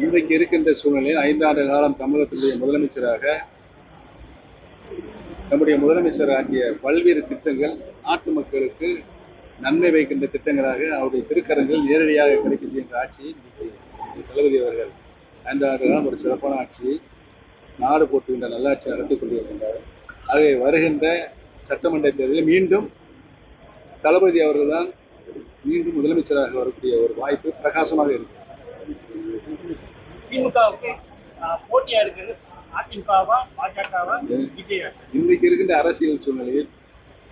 இன்றைக்கு இருக்கின்ற சூழ்நிலையில் 5 ஆண்டு காலம் தமிழகத்தினுடைய முதலமைச்சராக நம்முடைய முதலமைச்சர் ஆகிய பல்வேறு திட்டங்கள் நாட்டு மக்களுக்கு நன்மை வைக்கின்ற திட்டங்களாக அவருடைய திருக்கரங்கள் நேரடியாக கிடைக்க செய்கின்ற ஆட்சியை தளபதி அவர்கள் 5 ஆண்டு காலம் ஒரு சிறப்பான ஆட்சியை நாடு போட்டுகின்ற நல்லாட்சி நடத்தி கொண்டிருக்கின்றார். ஆகவே வருகின்ற சட்டமன்ற தேர்தலில் மீண்டும் தளபதி அவர்கள் தான் மீண்டும் முதலமைச்சராக வரக்கூடிய ஒரு வாய்ப்பு பிரகாசமாக இருக்கு. திமுகவுக்கு போட்டியா இருக்குது அதிமுகவா பாஜகவா இன்றைக்கு இருக்கின்ற அரசியல் சூழ்நிலையில்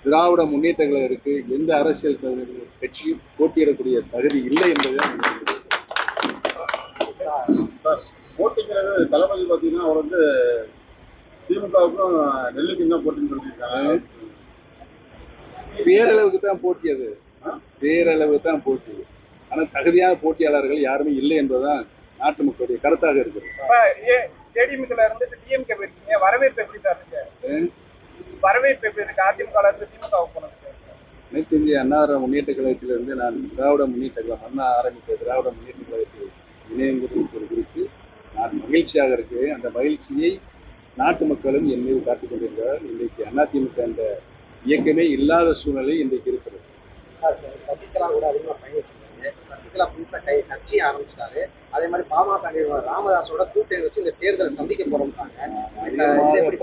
திராவிட முன்னேற்ற கழகத்திற்கு எந்த அரசியல் கட்சியும் போட்டியிடக்கூடிய தகுதி இல்லை என்பதுதான் போட்டிங்கிறது தளபதி பார்த்தீங்கன்னா அவர் வந்து திமுகவுக்கும் நெல்லுக்கும் தான் போட்டின்னு சொல்லியிருக்காங்க. பேரளவுக்கு தான் போட்டி, அது பேரளவு தான் போட்டி. ஆனால் தகுதியான போட்டியாளர்கள் யாருமே இல்லை என்பதுதான் நாட்டு மக்களுடைய கருத்தாக இருக்கிறது. ஏடிஎம்கேல இருந்து டிஎம்கே போயிருக்கீங்க, வரவேற்பு எப்படி சார் இருக்கு? வரவேற்பு எப்படி இருக்கு அதிமுக இருந்து திமுகவுக்கு போனது? அனைத்து இந்திய அண்ணா முன்னேற்ற கழகத்திலிருந்து நான் திராவிட முன்னேற்ற கழகம் அண்ணா ஆரம்பித்த திராவிட முன்னேற்ற கழகத்தில் இணையங்கிறது குறித்து நான் மகிழ்ச்சியாக இருக்கிறேன். அந்த மகிழ்ச்சியை நாட்டு மக்களும் என் மீது காத்துக் கொண்டிருக்கிறார். இன்றைக்கு அதிமுக என்ற இயக்கமே இல்லாத சூழ்நிலை இன்றைக்கு இருக்கிறது. சார் சசிகலா கூட அதிகமாக பயணிச்சிருக்காங்க. சசிகலா புதுசாக கட்சியை ஆரம்பிச்சிட்டாரு. அதே மாதிரி பாமக நிறுவனர் ராமதாஸோட கூட்டணி வச்சு இந்த தேர்தலை சந்திக்க போறோம்னாங்க.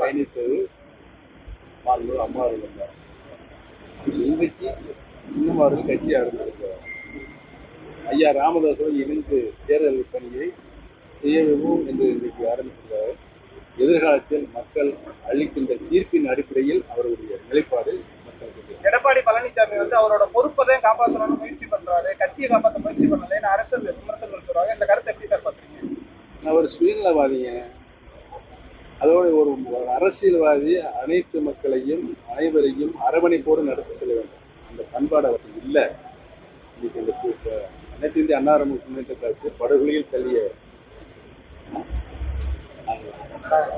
பயணித்தது அம்மா அவர்கள். இன்றைக்கு சின்னமார்கள் கட்சி ஆரம்பித்திருக்கிறார். ஐயா ராமதாஸோடு இணைந்து தேர்தல் பணியை செய்யவும் என்று இன்றைக்கு ஆரம்பித்திருக்கிறார். எதிர்காலத்தில் மக்கள் அளிக்கின்ற தீர்ப்பின் அடிப்படையில் அவருடைய நிலைப்பாடு மக்களுக்கு. எடப்பாடி பழனிசாமி வந்து அவரோட பொறுப்பை காப்பாற்றணும்னு முயற்சி பண்றாரு, கட்சியை காப்பாற்ற முயற்சி பண்ணல அரசு விமர்சனம் சொல்றாங்க. இந்த கருத்தை எப்படி சார் பாக்குறீங்க? அவர் சுயநலவாதிங்க. அதோட ஒரு அரசியல்வாதி அனைத்து மக்களையும் அனைவரையும் அரவணைப்போடு நடத்தி செல்ல வேண்டும். அந்த பண்பாடு அவர்கள் இல்லை. இன்னைக்கு இந்த அனைத்து இந்திய அண்ணா முன்னேற்ற கழகத்தில் படுகொலையில் தள்ளிய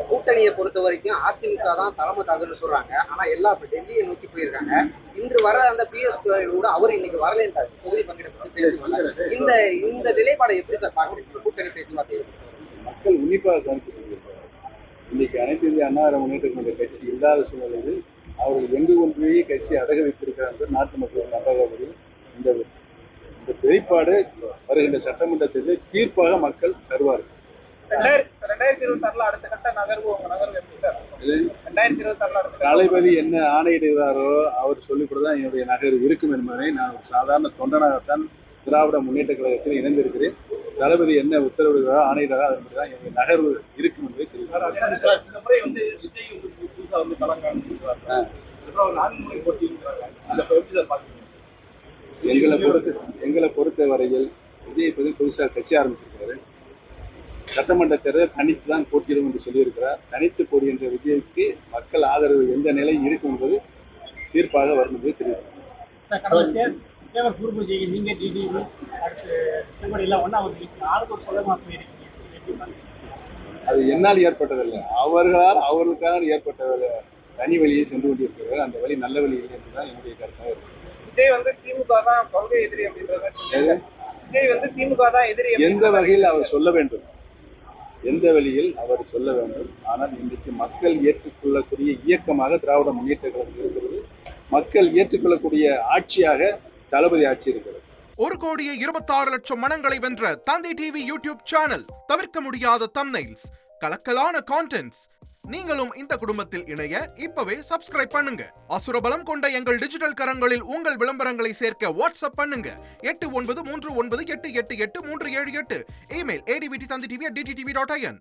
கூட்டணியை பொறுத்த வரைக்கும் அதிமுக தான் தலைமை தாக்குன்னு சொல்றாங்க. ஆனா எல்லாம் டெல்லியை நோக்கி போயிருக்காங்க. இன்று வர அந்த பிஎஸ் கூட அவர் இன்னைக்கு வரலேன்றாரு. தொகுதி பங்கீடு பற்றி பேசுவாங்க. இந்த நிலைப்பாடை எப்படி சார் பாக்குறீங்க? கூட்டணி பேச்சுவார்த்தை மக்கள் உன்னிப்பாக கவனித்திருக்கிறார்கள். இன்னைக்கு அனைத்து இந்திய அண்ணா முன்னேற்ற கழக கட்சி இல்லாத சூழ்நிலையில் அவர்கள் எங்கு கொண்டே கட்சி அடக வைத்திருக்கிறார்கள். நாட்டு மக்கள் நம்பகத்தில் இந்த வெளிப்பாடு வருகின்ற சட்டமன்றத்தில் தீர்ப்பாக மக்கள் தருவார்கள். 2026 அடுத்த கட்ட நகர்வு எப்படி சார்? 2026 அடுத்த தளபதி என்ன ஆணையிடுகிறாரோ அவர் சொல்லிக் கொடுதான் என்னுடைய நகர்வு இருக்கும் என்பதை நான் ஒரு சாதாரண தொண்டனாகத்தான் திராவிட முன்னேற்ற கழகத்தில் இணைந்திருக்கிறேன். தளபதி என்ன உத்தரவிடுகிறாரோ ஆணையிடுறாரோ அதன்படிதான் என்னுடைய நகர்வு இருக்கும் என்பதை தெரிவிக்கிறார். எங்களை பொறுத்த வரையில் விஜய் புதுசாக கட்சி ஆரம்பிச்சிருக்கிறாரு. சட்டமன்ற தேர்தல் தனித்து தான் போட்டியிடும் என்று சொல்லியிருக்கிறார். தனித்து போடுகின்ற விஜய்க்கு மக்கள் ஆதரவு எந்த நிலை இருக்கும் என்பது தீர்ப்பாக வரும் என்பது தெரிவிக்கிறார். அது என்னால் ஏற்பட்டதில்லை, அவர்களுக்காக ஏற்பட்ட தனி வழியை சென்று கொண்டிருக்கிறார். அந்த வழி நல்ல வழி இல்லை என்றுதான் என்னுடைய கருத்தாக இருக்கு. விஜய் வந்து திமுக தான் கொள்கை எதிரி அப்படின்றது. விஜய் வந்து திமுக தான் எதிரி எந்த வகையில் அவர் சொல்ல வேண்டும், எந்த வழியில் அவர் சொல்ல வேண்டும். ஆனால் இன்றைக்கு மக்கள் ஏற்றுக்கொள்ளக்கூடிய இயக்கமாக திராவிட முன்னேற்ற கழகம் இருக்கிறது. மக்கள் ஏற்றுக்கொள்ளக்கூடிய ஆட்சியாக தளபதி ஆட்சி இருக்கிறது. 1,26,00,000 மனங்களை வென்ற தந்தி டிவி யூடியூப் சேனல். தவிர்க்க முடியாத தம்ப்நெயில்ஸ், கலக்கலான கான்டென்ட்ஸ். நீங்களும் இந்த குடும்பத்தில் இணைய இப்பவே சப்ஸ்கிரைப் பண்ணுங்க. அசுரபலம் கொண்ட எங்கள் டிஜிட்டல் கரங்களில் உங்கள் விளம்பரங்களை சேர்க்க வாட்ஸ்அப் பண்ணுங்க. 8939888378. Email advttv@dttv.in.